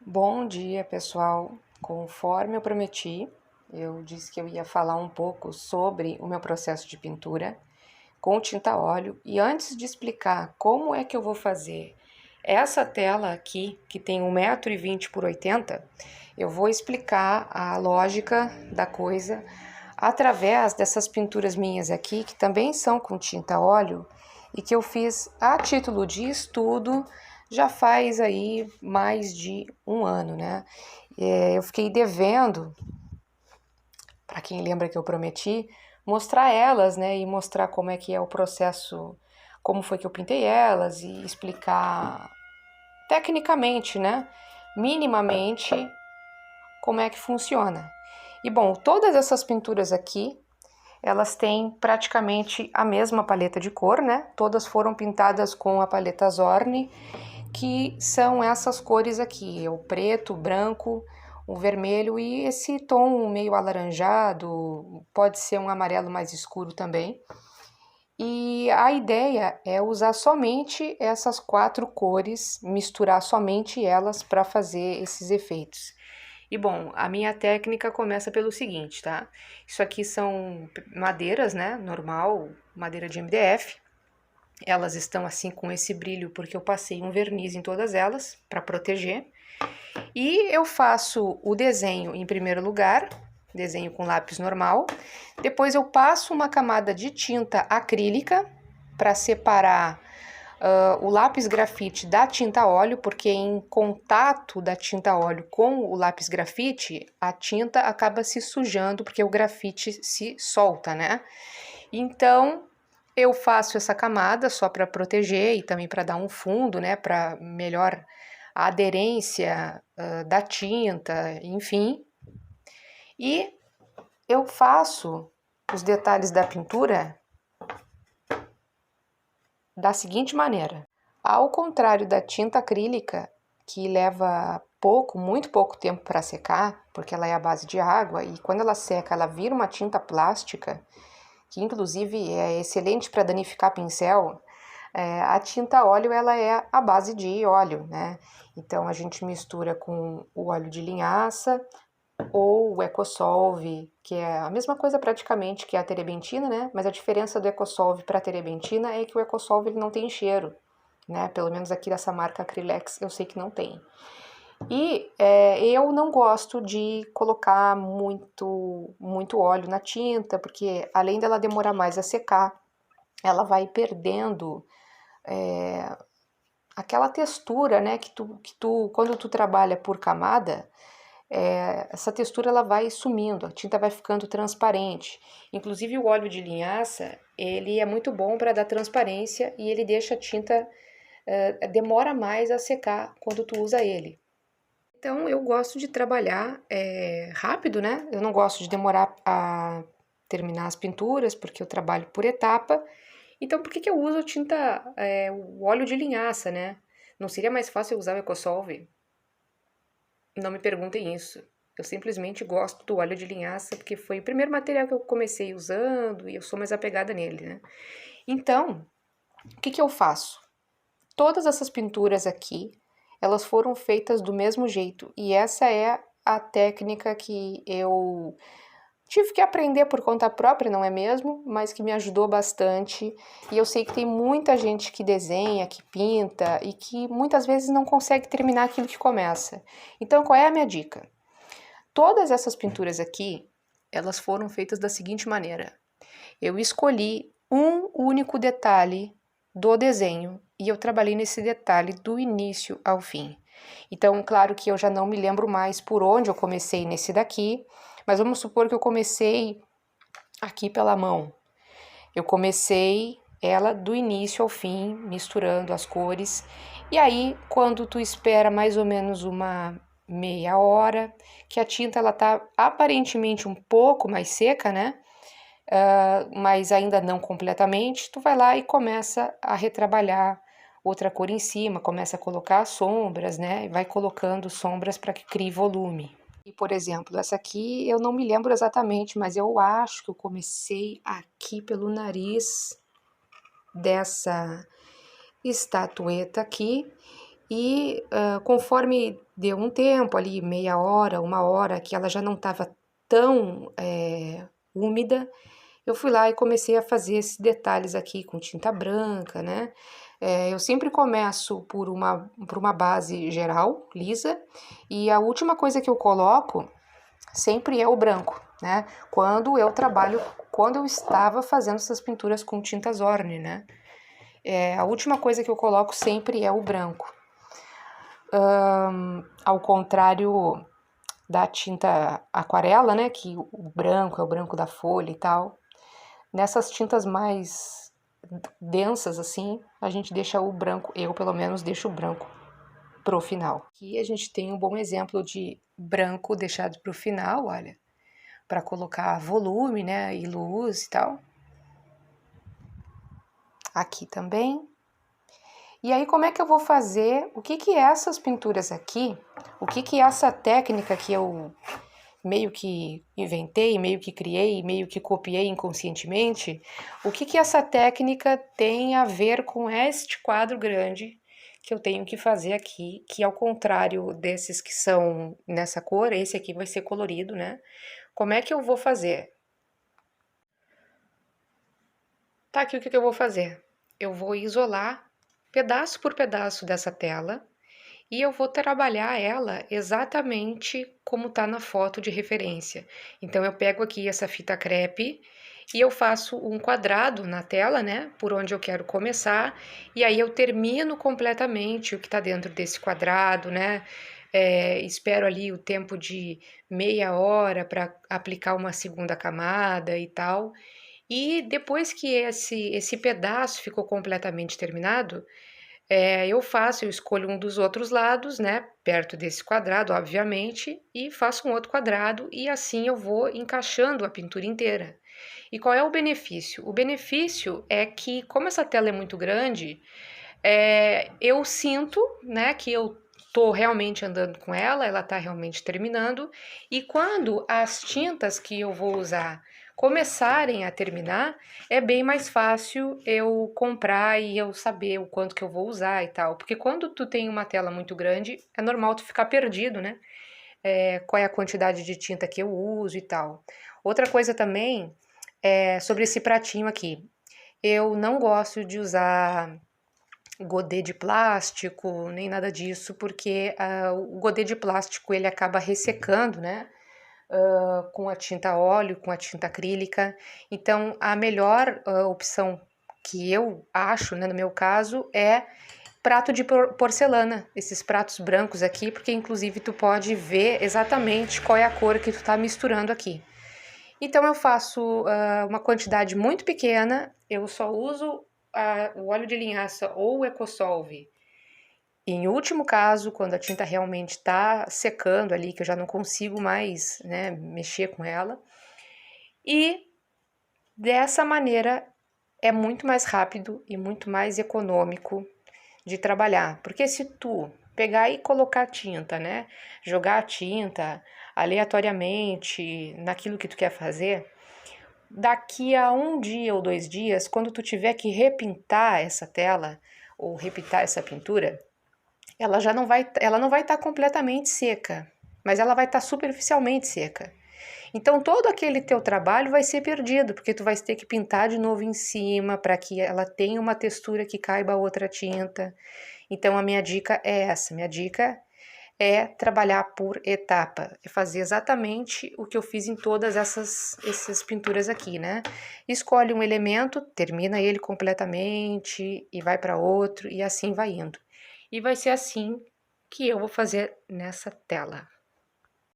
Bom dia, pessoal. Conforme eu prometi, eu disse que eu ia falar um pouco sobre o meu processo de pintura com tinta óleo. E antes de explicar como é que eu vou fazer essa tela aqui, que tem 1,20 m por 80, eu vou explicar a lógica da coisa através dessas pinturas minhas aqui, que também são com tinta óleo e que eu fiz a título de estudo já faz aí mais de um ano, né? Eu fiquei devendo, para quem lembra que eu prometi, mostrar elas, né? E mostrar como é que é o processo, como foi que eu pintei elas e explicar tecnicamente, né? Minimamente como é que funciona. E bom, todas essas pinturas aqui, elas têm praticamente a mesma paleta de cor, né? Todas foram pintadas com a paleta Zorn, que são essas cores aqui, o preto, o branco, o vermelho e esse tom meio alaranjado, pode ser um amarelo mais escuro também. E a ideia é usar somente essas quatro cores, misturar somente elas para fazer esses efeitos. E bom, a minha técnica começa pelo seguinte, tá? Isso aqui são madeiras, né? Normal, madeira de MDF. Elas estão assim com esse brilho porque eu passei um verniz em todas elas para proteger. E eu faço o desenho em primeiro lugar, desenho com lápis normal. Depois eu passo uma camada de tinta acrílica para separar o lápis grafite da tinta óleo, porque em contato da tinta óleo com o lápis grafite, a tinta acaba se sujando porque o grafite se solta, né? Então eu faço essa camada só para proteger e também para dar um fundo, né? Para melhor a aderência da tinta, enfim. E eu faço os detalhes da pintura da seguinte maneira: ao contrário da tinta acrílica, que leva pouco, muito pouco tempo para secar, porque ela é à base de água e quando ela seca, ela vira uma tinta plástica, que inclusive é excelente para danificar pincel. A tinta óleo ela é à base de óleo, né? Então a gente mistura com o óleo de linhaça ou o Ecosolve, que é a mesma coisa praticamente que a terebentina, né? Mas a diferença do Ecosolve para a terebentina é que o Ecosolve ele não tem cheiro, né? Pelo menos aqui dessa marca Acrylex eu sei que não tem. E eu não gosto de colocar muito óleo na tinta, porque além dela demorar mais a secar, ela vai perdendo aquela textura, né? Que tu quando tu trabalha por camada, essa textura ela vai sumindo, a tinta vai ficando transparente. Inclusive o óleo de linhaça, ele é muito bom para dar transparência e ele deixa a tinta, demora mais a secar quando tu usa ele. Então eu gosto de trabalhar rápido, né? Eu não gosto de demorar a terminar as pinturas, porque eu trabalho por etapa. Então por que que eu uso tinta, o óleo de linhaça, né? Não seria mais fácil eu usar o Ecosolve? Não me perguntem isso. Eu simplesmente gosto do óleo de linhaça porque foi o primeiro material que eu comecei usando e eu sou mais apegada nele, né? Então, o que que eu faço? Todas essas pinturas aqui, elas foram feitas do mesmo jeito e essa é a técnica que eu tive que aprender por conta própria, não é mesmo? Mas que me ajudou bastante. E eu sei que tem muita gente que desenha, que pinta e que muitas vezes não consegue terminar aquilo que começa. Então, qual é a minha dica? Todas essas pinturas aqui, elas foram feitas da seguinte maneira: eu escolhi um único detalhe do desenho e eu trabalhei nesse detalhe do início ao fim. Então, claro que eu já não me lembro mais por onde eu comecei nesse daqui, mas vamos supor que eu comecei aqui pela mão. Eu comecei ela do início ao fim, misturando as cores. E aí, quando tu espera mais ou menos uma meia hora, que a tinta ela tá aparentemente um pouco mais seca, né? Mas ainda não completamente, tu vai lá e começa a retrabalhar outra cor em cima, começa a colocar sombras, né? E vai colocando sombras para que crie volume. E, por exemplo, essa aqui eu não me lembro exatamente, mas eu acho que eu comecei aqui pelo nariz dessa estatueta aqui E conforme deu um tempo ali, meia hora, uma hora, que ela já não estava tão úmida, eu fui lá e comecei a fazer esses detalhes aqui com tinta branca, né? Eu sempre começo por uma base geral, lisa, e a última coisa que eu coloco sempre é o branco, né? Quando eu estava fazendo essas pinturas com tintas Orne, né? A última coisa que eu coloco sempre é o branco. Ao contrário da tinta aquarela, né? Que o branco é o branco da folha e tal. Nessas tintas mais densas, assim, a gente deixa o branco, eu pelo menos deixo o branco pro final. Aqui a gente tem um bom exemplo de branco deixado pro final, olha, para colocar volume, né, e luz e tal. Aqui também. E aí como é que eu vou fazer, o que que essas pinturas aqui, o que que essa técnica que eu meio que inventei, meio que criei, meio que copiei inconscientemente, o que que essa técnica tem a ver com este quadro grande que eu tenho que fazer aqui, que ao contrário desses que são nessa cor, esse aqui vai ser colorido, né? Como é que eu vou fazer? Tá aqui o que que eu vou fazer. Eu vou isolar pedaço por pedaço dessa tela e eu vou trabalhar ela exatamente como tá na foto de referência. Então eu pego aqui essa fita crepe e eu faço um quadrado na tela, né, por onde eu quero começar, e aí eu termino completamente o que tá dentro desse quadrado, né, espero ali o tempo de meia hora para aplicar uma segunda camada e tal, e depois que esse pedaço ficou completamente terminado, eu escolho um dos outros lados, né, perto desse quadrado, obviamente, e faço um outro quadrado e assim eu vou encaixando a pintura inteira. E qual é o benefício? O benefício é que, como essa tela é muito grande, eu sinto, né, que eu tô realmente andando com ela, ela tá realmente terminando, e quando as tintas que eu vou usar começarem a terminar, é bem mais fácil eu comprar e eu saber o quanto que eu vou usar e tal. Porque quando tu tem uma tela muito grande, é normal tu ficar perdido, né? Qual é a quantidade de tinta que eu uso e tal. Outra coisa também é sobre esse pratinho aqui. Eu não gosto de usar godê de plástico, nem nada disso, porque o godê de plástico ele acaba ressecando, né? Com a tinta óleo, com a tinta acrílica. Então, a melhor opção que eu acho, né, no meu caso, é prato de porcelana, esses pratos brancos aqui, porque inclusive tu pode ver exatamente qual é a cor que tu tá misturando aqui. Então eu faço uma quantidade muito pequena, eu só uso o óleo de linhaça ou o Ecosolve em último caso, quando a tinta realmente está secando ali, que eu já não consigo mais, né, mexer com ela. E dessa maneira é muito mais rápido e muito mais econômico de trabalhar. Porque se tu pegar e colocar tinta, né, jogar a tinta aleatoriamente naquilo que tu quer fazer, daqui a um dia ou 2 dias, quando tu tiver que repintar essa tela ou repintar essa pintura, ela não vai estar completamente seca, mas ela vai estar superficialmente seca. Então todo aquele teu trabalho vai ser perdido, porque tu vai ter que pintar de novo em cima para que ela tenha uma textura que caiba a outra tinta. Então a minha dica é essa, minha dica é trabalhar por etapa, é fazer exatamente o que eu fiz em todas essas pinturas aqui, né? Escolhe um elemento, termina ele completamente e vai para outro e assim vai indo. E vai ser assim que eu vou fazer nessa tela.